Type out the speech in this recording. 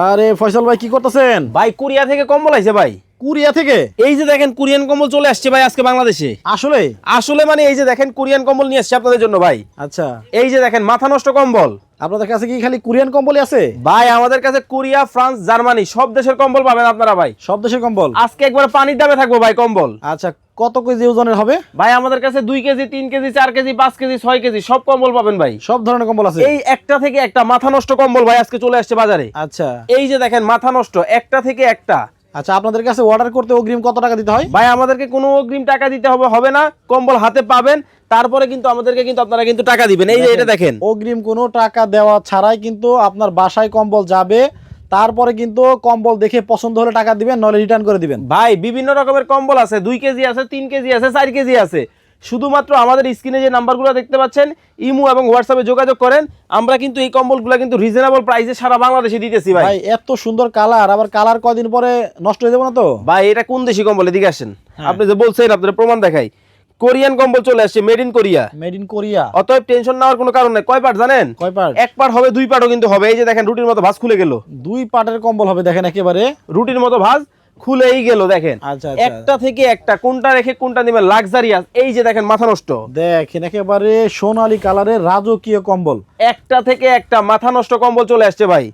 আরে ফয়সাল ভাই কি করতেছেন? ভাই কোরিয়া থেকে কম্বল আইছে ভাই। কোরিয়া থেকে? এই যে দেখেন কোরিয়ান কম্বল চলে আসছে ভাই আজকে বাংলাদেশে। আসলে? আসলে মানে এই যে দেখেন কোরিয়ান কম্বল নিয়ে আসছে আপনাদের জন্য ভাই। আচ্ছা, এই যে দেখেন মাথা নষ্ট কম্বল। আপনাদের কাছে কি খালি কোরিয়ান কম্বলই আছে? ভাই আমাদের কাছে কোরিয়া, ফ্রান্স, জার্মানি সব দেশের কম্বল পাবেন আপনারা ভাই। সব দেশের কম্বল? আজকে একবার পানির দামে থাকবো ভাই কম্বল। আচ্ছা, কত কেজি ওজনের হবে? ভাই আমাদের কাছে 2 KG, 3 KG, 4 KG, 5 KG, 6 KG সব কম্বল পাবেন ভাই। সব ধরনের কম্বল আছে? এই একটা থেকে একটা মাথা নষ্ট কম্বল ভাই আজকে চলে আসছে বাজারে। আচ্ছা এই যে দেখেন মাথা নষ্ট একটা থেকে একটা। আচ্ছা, আপনাদের কাছে অর্ডার করতে অগ্রিম কত টাকা দিতে হয়? ভাই আমাদেরকে কোনো অগ্রিম টাকা দিতে হবে না, কম্বল হাতে পাবেন, তারপরে কিন্তু আমাদেরকে কিন্তু আপনারা কিন্তু টাকা দিবেন। এই যে এটা দেখেন অগ্রিম কোনো টাকা দেওয়া ছাড়াই কিন্তু আপনার বাসায় কম্বল যাবে, তারপরে কিন্তু কম্বল দেখে পছন্দ হলে টাকা দিবেন, নলে রিটার্ন করে দিবেন। ভাই বিভিন্ন রকমের কম্বল আছে, 2 কেজি আছে, 3 কেজি আছে, 4 কেজি আছে। শুধুমাত্র আমাদের স্ক্রিনে যে নাম্বারগুলো দেখতে পাচ্ছেন ইমো এবং হোয়াটসঅ্যাপে যোগাযোগ করেন। আমরা কিন্তু এই কম্বলগুলো কিন্তু রিজনেবল প্রাইসে সারা বাংলাদেশে দিতেছি ভাই। ভাই এত সুন্দর কালার, আবার কালার কয়দিন পরে নষ্ট হয়ে যাবে না তো? ভাই এটা কোন দেশি কম্বল? এদিকে আসেন। হ্যাঁ। আপনি যে বলছেন আপনাদের প্রমাণ দেখাই। কোরিয়ান কম্বল চলে আসছে, made in Korea. Made in Korea? অতএব টেনশন নেওয়ার কোনো কারণ নাই। কয় পার্ট জানেন? কয় পার্ট? 1 পার্ট হবে, 2 পার্টও কিন্তু হবে। এই যে দেখেন রুটির মতো ভাঁজ খুলে গেল। 2 পার্টের কম্বল হবে, দেখেন একেবারে রুটির মতো ভাঁজ খুলেই গেল দেখেন। আচ্ছা, আচ্ছা। একটা থেকে একটা, কোনটা রেখে কোনটা নেবেন, লাক্সারিয়াস। এই যে দেখেন মাথা নষ্ট, দেখেন একেবারে সোনালী কালারের রাজকীয় কম্বল। একটা থেকে একটা মাথা নষ্ট কম্বল চলে আসছে ভাই।